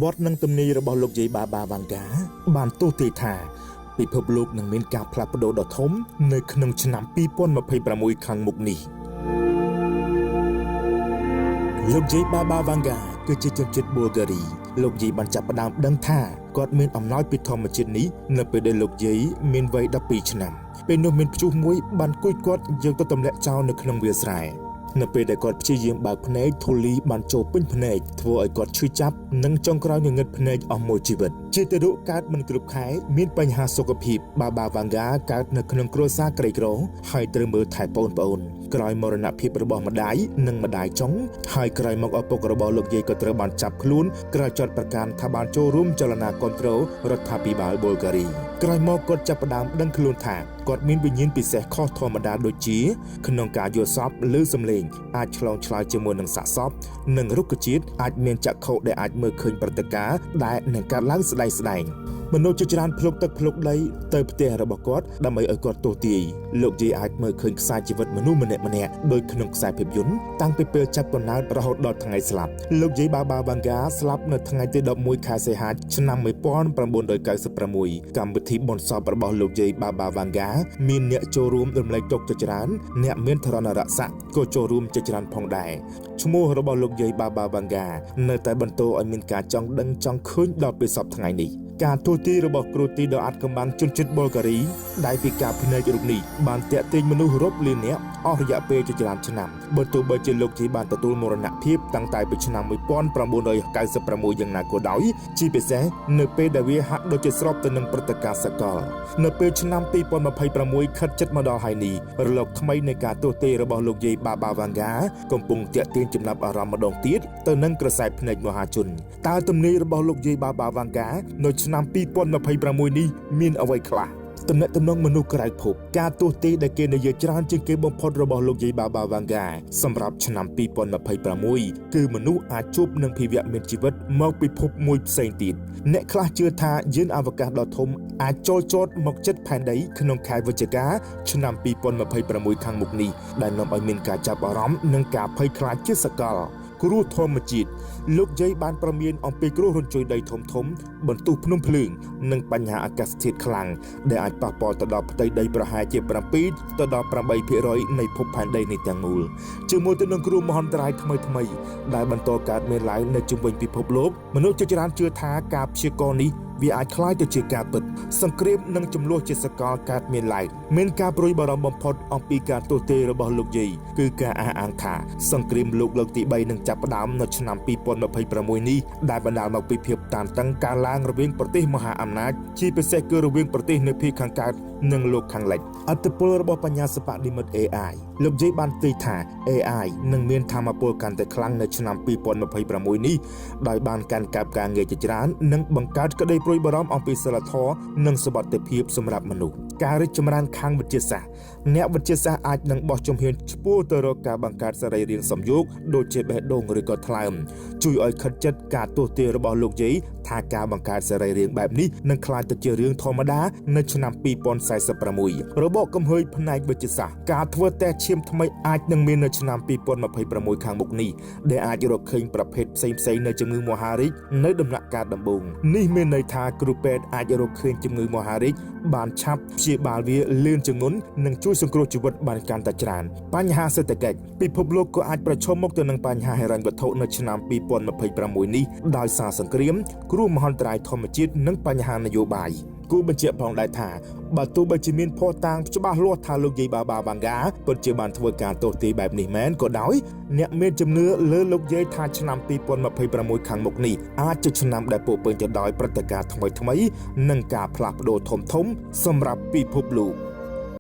វត្តនឹងទំនីរបស់លោកយាយបាបាវ៉ាន់កាបានទូទាយថាពិភពលោកនឹងមានការផ្លាស់ប្ដូរដ៏ធំនៅក្នុងឆ្នាំ2026ខាងមុខនេះលោកយាយបាបាវ៉ាន់កាគឺជាជនជាតិប៊ូហ្គារីលោកយាយបានចាប់ផ្ដើមដឹងថាគាត់មានអំណោយពីធម្មជាតិនេះនៅពេលដែលលោកយាយមានវ័យ12ឆ្នាំពេលនោះមានព្យុះមួយបានគួយគាត់យកទៅទម្លាក់ចោលនៅក្នុងវាលស្រែនៅពេលដែលគាត់ព្យាយាមបើកភ្នែកធូលីបានចូលពេញភ្នែកធ្វើឲ្យគាត់ឈឺចាប់និងចុងក្រោយងងឹតភ្នែកអស់មួយជីវិតជាទារកកើតមិនគ្រប់ខែមានបញ្ហាសុខភាពបាបាវ៉ាន់កាកើតនៅក្នុងគ្រួសារក្រីក្រហើយត្រូវមើលថែប្អូនក្រោយមរណភាពរបស់ម្ដាយនិងម្ដាយចុងហើយក្រោយមកឪពុករបស់លោកយាយក៏ត្រូវបានចាប់ខ្លួនក្រោយចាត់ប្រកាសថាបានចូលរួមចលនាគាំទ្ររដ្ឋាភិបាលប៊ុលហ្គារីក្រោយមកគាត់ចាប់ផ្ដើមដឹងខ្លួនថាគាត់មានវិញ្ញាណពិសេសខុសធម្មតាដូចជាក្នុងការយល់សប្តិឬសំឡេងអាចឆ្លងឆ្លើយជាមួយនឹងសាកសពនិងរុក្ខជាតិអាចមានចក្ខុដែលអាចមើលឃើញព្រឹត្តិការណ៍ដែលនឹងកើតឡើងស្ដែងមនុស្សជាច្រើនភ្លុកទឹកភ្លុកដីទៅផ្ទះរបស់គាត់ដើម្បីឲ្យគាត់ទស្សទាយលោកយាយអាចមើលឃើញខ្សែជីវិតមនុស្សម្នាក់ដូចក្នុងខ្សែភាពយន្តតាំងពីពេលចាប់កំណើតរហូតដល់ថ្ងៃស្លាប់លោកយាយបាបាវ៉ាន់កាស្លាប់នៅថ្ងៃទី11ខែសីហាឆ្នាំ1996កម្មវិធីបុណ្យសពរបស់លោកយាយបាបាវ៉ាន់កាមានអ្នកចូលរួមរំលែកទុក្ខជាច្រើនអ្នកមានធរណរស័ក្តិក៏ចូលរួមជាច្រើនផងដែរឈ្មោះរបស់លោកយាយបាបាវ៉ាន់កានៅតែបន្តឲ្យមានការចង់ដឹងចង់ឃើញដល់ពេលសពថ្ងៃនេះការទូទាយរបស់គ្រូទីដ៏អាថ៌កំបាំងជនជាតិប៊ុលហ្គារីដែលពីការភ្នែករូបនេះបានតាក់ទាញមនុស្សរាប់លាននាក់អស់រយៈពេលជាច្រើនឆ្នាំបើទោះបីជាលោកយាយបានទទួលមរណភាពតាំងតែពីឆ្នាំ1996យ៉ាងណាក៏ដោយជាពិសេសនៅពេលដែលវាហាក់ដូចជាស្របទៅនឹងព្រឹត្តិការណ៍សកលនៅពេលឆ្នាំ2026ខិតជិតមកដល់ហើយនេះរលកថ្មីនៃការទូទាយរបស់លោកយាយបាបាវ៉ាន់កាកំពុងតាក់ទាញចំណាប់អារម្មណ៍ម្ដងទៀតទៅនឹងក្រសែភ្នែកមហាជនតើទំនាយរបស់លោកយាយបាបាវ៉ាន់កានៅឆ្នាំ2026នេះមានអ្វីខ្លះតំណែងតំណងមនុស្សក្រៅភពការទស្សន៍ទាយដែលគេនិយាយច្រើនជាងគេបំផុតរបស់លោកយាយបាបាវ៉ាន់កាសម្រាប់ឆ្នាំ2026គឺមនុស្សអាចជួបនឹងភាវៈមានជីវិតមកពិភពមួយផ្សេងទៀតអ្នកខ្លះជឿថាយានអវកាសដ៏ធំអាចចូលចតមកជិតផែនដីក្នុងខែវិច្ឆិកាឆ្នាំ2026ខាងមុខនេះដែលនាំឲ្យមានការចាប់អារម្មណ៍និងការភ័យខ្លាចជាសកលគ្រោះធម្មជាតិលោកយាយបានប្រមានអំពីគ្រោះរញ្ជួយដីធំបន្ទុះភ្នំភ្លើងនិងបញ្ហាអាកាសធាតុខ្លាំងដែលអាចប៉ះពាល់ទៅដល់ផ្ទៃដីប្រហែលជា7ទៅដល់8%នៃភពផែនដីនេះទាំងមូលជាមួយទៅនឹងគ្រោះមហន្តរាយថ្មីដែលបន្តកើតមានឡើងនៅជុំវិញពិភពលោកមនុស្សជាច្រើនជឿថាការព្យាករណ៍នេះវាអាចคล้ายទៅជាការពិតសង្គ្រាមនិងចំនួនជាសកលកើតមានឡើងមានការព្រួយបារម្ភបំផុតអំពីការទស្សន៍ទាយរបស់លោកយាយគឺការអះអាងថាសង្គ្រាមលោកលើកទី3នឹងចាប់ផ្ដើមនៅឆ្នាំ2026នេះដែលបណ្ដាលមកពីភាពតានតឹងការឡើងរវាងប្រទេសមហាអំណាចជាពិសេសគឺរវាងប្រទេសនៅភាគខាងកើតនិងលោកខាងលិចអត្តពលរបស់បញ្ញាសិប្បនិម្មិត AI លោកយាយបានទាយថា AI នឹងមានថាមពលកាន់តែខ្លាំងនៅឆ្នាំ2026នេះដោយបានកាន់កាប់ការងារជាច្រើននិងបង្កើតក្តីព្រួយបារម្ភអំពីសិលធម៌និងសុវត្ថិភាពសម្រាប់មនុស្សការរីកចម្រើនខាងវិទ្យាសាស្ត្រអ្នកវិទ្យាសាស្ត្រអាចនឹងបោះជំហានឆ្ពោះទៅរកការបង្កើតសរីរាង្គសំយោគដូចជាបេះដូងឬក៏ថ្លើមជួយឲ្យខិតជិតការទស្សន៍ទាយរបស់លោកយាយថាការបង្កើតសរីរាង្គបែបនេះនឹងក្លាយទៅជារឿងធម្មតានៅឆ្នាំ2046របបកំហើញផ្នែកវិទ្យាសាស្ត្រការធ្វើតេស្តឈាមថ្មីអាចនឹងមាននៅឆ្នាំ2026ខាងមុខនេះដែលអាចរកឃើញប្រភេទផ្សេងនៃជំងឺមហារីកនៅដំណាក់កាលដំបូងនេះមានន័យថាគ្រូពេទ្យអាចរកឃើញជំងឺមហារីកបានឆាប់ព្យាបាលវាលឿនជាងមុននិងជួយសង្គ្រោះជីវិតបានកាន់តែច្រើនបញ្ហាសេដ្ឋកិច្ចពិភពលោកក៏អាចប្រឈមមុខទៅនឹងបញ្ហាហិរញ្ញវត្ថុនៅឆ្នាំ2026នេះដោយសារសង្គ្រាមគ្រោះមហន្តរាយធម្មជាតិនិងបញ្ហានយោបាយគូបញ្ជាក់ផងដែរថាបើទោះបីជាមានភស្តុតាងច្បាស់លាស់ថាលោកយាយបាបាវ៉ាន់កាពិតជាបានធ្វើការទស្សន៍ទាយបែបនេះមែនក៏ដោយអ្នកមានជំនឿលើលោកយាយថាឆ្នាំ2026ខាងមុខនេះអាចជាឆ្នាំដែលពោរពេញទៅដោយព្រឹត្តិការណ៍ថ្មីនិងការផ្លាស់ប្ដូរធំសម្រាប់ពិភពលោក